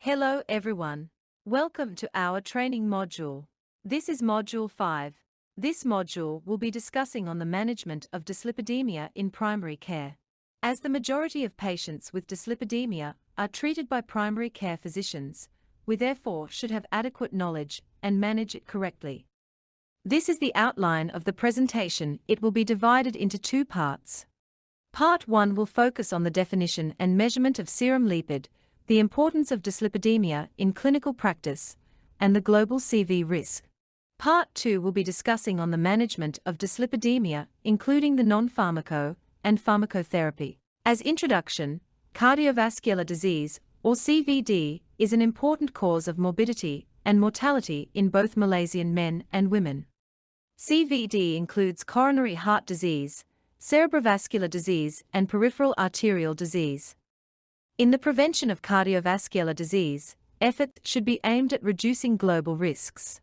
Hello everyone. Welcome to our training module. This is module 5. This module will be discussing on the management of dyslipidemia in primary care. As the majority of patients with dyslipidemia are treated by primary care physicians, we therefore should have adequate knowledge and manage it correctly. This is the outline of the presentation. It will be divided into two parts. Part 1 will focus on the definition and measurement of serum lipid, the importance of dyslipidemia in clinical practice, and the global CV risk. Part 2 will be discussing on the management of dyslipidemia, including the non-pharmaco and pharmacotherapy. As introduction, cardiovascular disease, or CVD, is an important cause of morbidity and mortality in both Malaysian men and women. CVD includes coronary heart disease, cerebrovascular disease, and peripheral arterial disease. In the prevention of cardiovascular disease, efforts should be aimed at reducing global risks.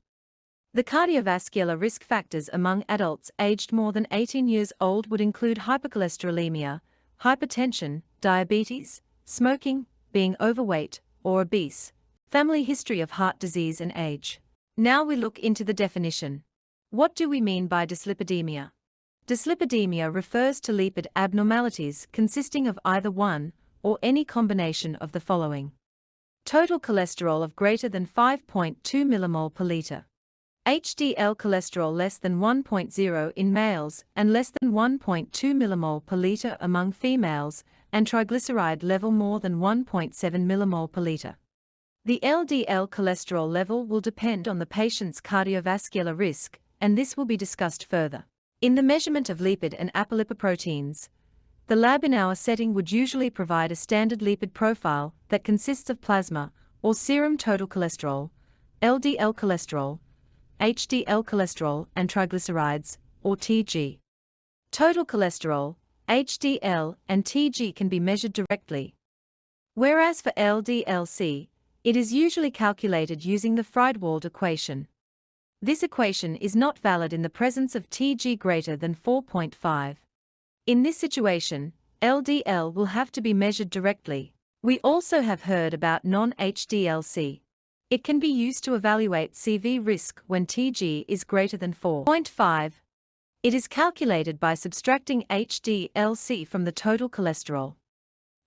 The cardiovascular risk factors among adults aged more than 18 years old would include hypercholesterolemia, hypertension, diabetes, smoking, being overweight or obese, family history of heart disease, and age. Now we look into the definition. What do we mean by dyslipidemia? Dyslipidemia refers to lipid abnormalities consisting of either one or any combination of the following: total cholesterol of greater than 5.2 millimole per liter, HDL cholesterol less than 1.0 in males and less than 1.2 millimole per liter among females, and triglyceride level more than 1.7 millimole per liter. The LDL cholesterol level will depend on the patient's cardiovascular risk, and this will be discussed further. In the measurement of lipid and apolipoproteins, the lab in our setting would usually provide a standard lipid profile that consists of plasma or serum total cholesterol, LDL cholesterol, HDL cholesterol, and triglycerides, or TG. Total cholesterol, HDL, and TG can be measured directly. Whereas for LDL-C, it is usually calculated using the Friedewald equation. This equation is not valid in the presence of TG greater than 4.5. In this situation, LDL will have to be measured directly. We also have heard about non-HDL-C. It can be used to evaluate CV risk when TG is greater than 4.5. It is calculated by subtracting HDL-C from the total cholesterol.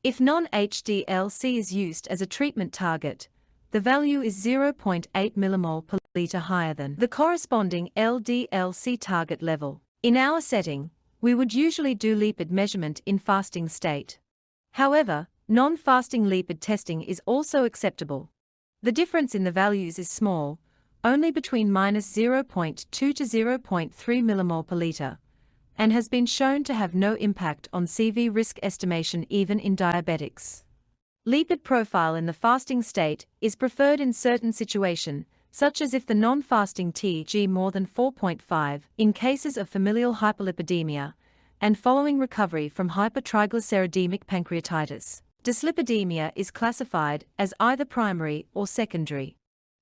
If non-HDL-C is used as a treatment target, the value is 0.8 millimole per liter higher than the corresponding LDL-C target level. In our setting, we would usually do lipid measurement in fasting state. However, non-fasting lipid testing is also acceptable. The difference in the values is small, only between -0.2 to 0.3 millimole per liter, and has been shown to have no impact on CV risk estimation even in diabetics. Lipid profile in the fasting state is preferred in certain situations, such as if the non-fasting TG more than 4.5 in cases of familial hyperlipidemia, and following recovery from hypertriglyceridemic pancreatitis. Dyslipidemia is classified as either primary or secondary.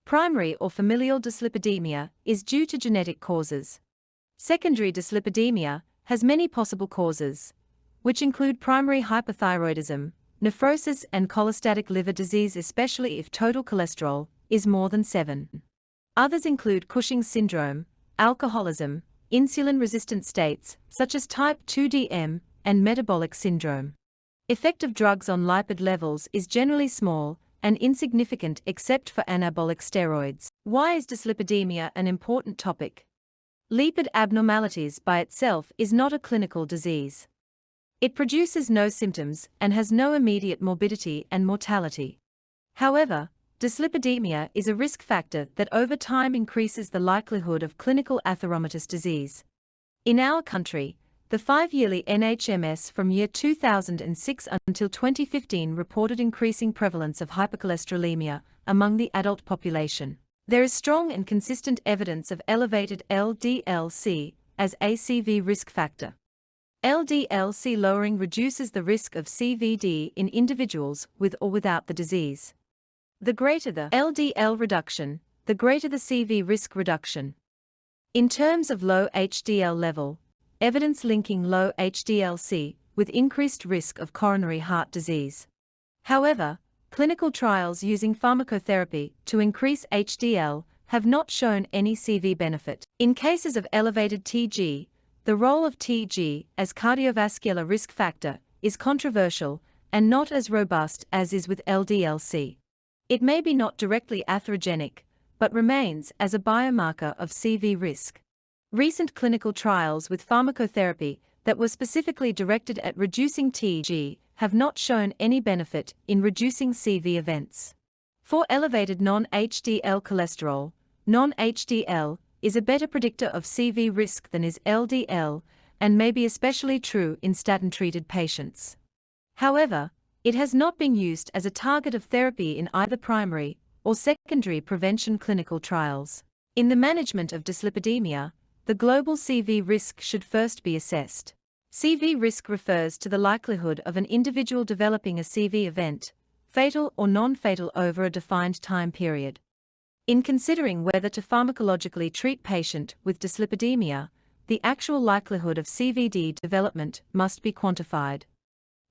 Primary or familial dyslipidemia is due to genetic causes. Secondary dyslipidemia has many possible causes, which include primary hyperthyroidism, nephrosis, and cholestatic liver disease, especially if total cholesterol is more than 7. Others include Cushing's syndrome, alcoholism, insulin-resistant states, such as type 2DM, and metabolic syndrome. Effect of drugs on lipid levels is generally small and insignificant except for anabolic steroids. Why is dyslipidemia an important topic? Lipid abnormalities by itself is not a clinical disease. It produces no symptoms and has no immediate morbidity and mortality. However, dyslipidemia is a risk factor that over time increases the likelihood of clinical atheromatous disease. In our country, the 5-yearly NHMS from year 2006 until 2015 reported increasing prevalence of hypercholesterolemia among the adult population. There is strong and consistent evidence of elevated LDL-C as a CV risk factor. LDL-C lowering reduces the risk of CVD in individuals with or without the disease. The greater the LDL reduction, the greater the CV risk reduction. In terms of low HDL level, evidence linking low HDL-C with increased risk of coronary heart disease. However, Clinical trials using pharmacotherapy to increase HDL have not shown any CV benefit. In cases of elevated TG, the role of TG as cardiovascular risk factor is controversial and not as robust as is with LDL-C. It may be not directly atherogenic, but remains as a biomarker of CV risk. Recent clinical trials with pharmacotherapy that were specifically directed at reducing TG have not shown any benefit in reducing CV events. For elevated non-HDL cholesterol, non-HDL is a better predictor of CV risk than is LDL and may be especially true in statin-treated patients. However, it has not been used as a target of therapy in either primary or secondary prevention clinical trials. In the management of dyslipidemia, the global CV risk should first be assessed. CV risk refers to the likelihood of an individual developing a CV event, fatal or non-fatal over a defined time period. In considering whether to pharmacologically treat patient with dyslipidemia, the actual likelihood of CVD development must be quantified.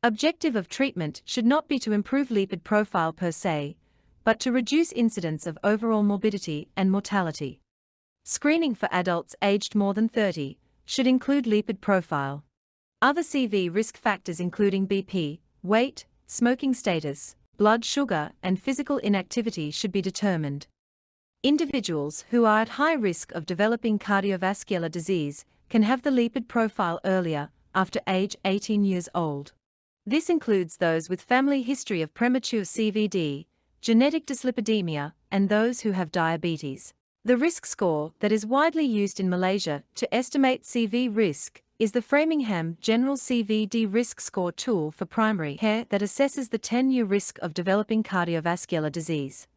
Objective of treatment should not be to improve lipid profile per se, but to reduce incidence of overall morbidity and mortality. Screening for adults aged more than 30 should include lipid profile. Other CV risk factors including BP, weight, smoking status, blood sugar, and physical inactivity should be determined. Individuals who are at high risk of developing cardiovascular disease can have the lipid profile earlier, after age 18 years old. This includes those with family history of premature CVD, genetic dyslipidemia, and those who have diabetes. The risk score that is widely used in Malaysia to estimate CV risk is the Framingham General CVD Risk Score tool for primary care that assesses the 10-year risk of developing cardiovascular disease.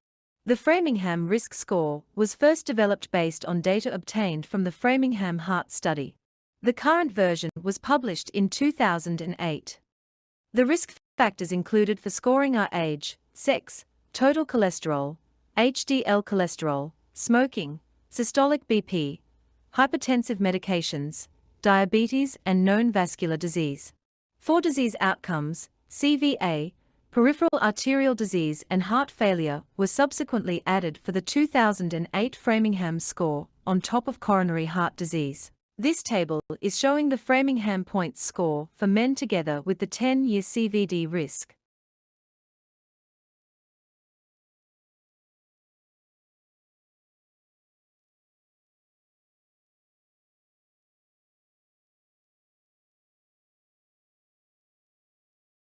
The Framingham Risk Score was first developed based on data obtained from the Framingham Heart Study. The current version was published in 2008. The risk factors included for scoring are age, sex, total cholesterol, HDL cholesterol, smoking, systolic BP, hypertensive medications, diabetes, and known vascular disease. For disease outcomes, CVA, peripheral arterial disease and heart failure were subsequently added for the 2008 Framingham score, on top of coronary heart disease. This table is showing the Framingham points score for men together with the 10-year CVD risk.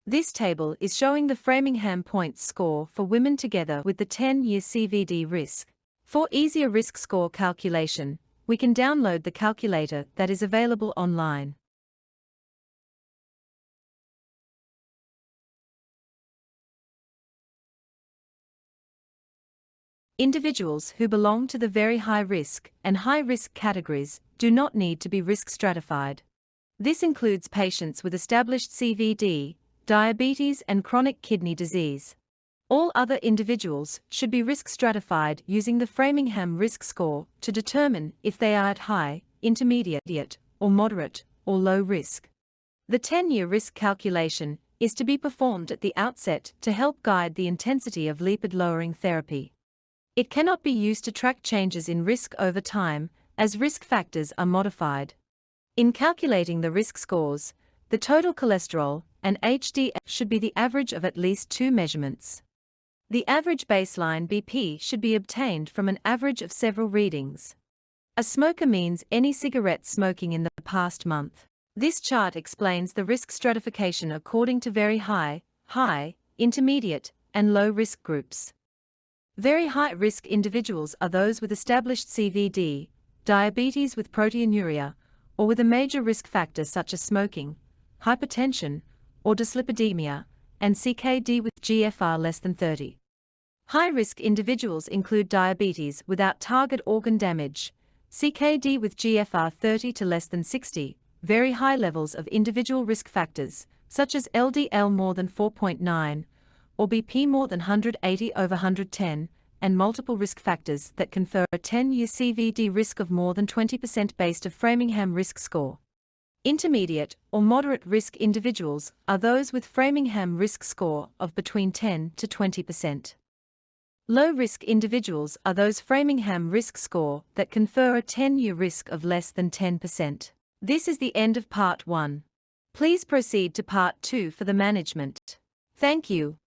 This table is showing the Framingham points score for women together with the 10-year CVD risk. For easier risk score calculation, we can download the calculator that is available online. Individuals who belong to the very high risk and high risk categories do not need to be risk stratified. This includes patients with established CVD, diabetes, and chronic kidney disease. All other individuals should be risk stratified using the Framingham risk score to determine if they are at high, intermediate, or moderate, or low risk. The 10-year risk calculation is to be performed at the outset to help guide the intensity of lipid-lowering therapy. It cannot be used to track changes in risk over time, as risk factors are modified. In calculating the risk scores, the total cholesterol and HDL should be the average of at least two measurements. The average baseline BP should be obtained from an average of several readings. A smoker means any cigarette smoking in the past month. This chart explains the risk stratification according to very high, intermediate, and low risk groups. Very high risk individuals are those with established CVD, diabetes with proteinuria, or with a major risk factor such as smoking, hypertension, or dyslipidemia, and CKD with GFR less than 30. High-risk individuals include diabetes without target organ damage, CKD with GFR 30 to less than 60, very high levels of individual risk factors, such as LDL more than 4.9, or BP more than 180/110, and multiple risk factors that confer a 10-year CVD risk of more than 20% based on Framingham risk score. Intermediate or moderate risk individuals are those with Framingham risk score of between 10 to 20%. Low risk individuals are those Framingham risk score that confer a 10-year risk of less than 10%. This is the end of part 1. Please proceed to part 2 for the management. Thank you.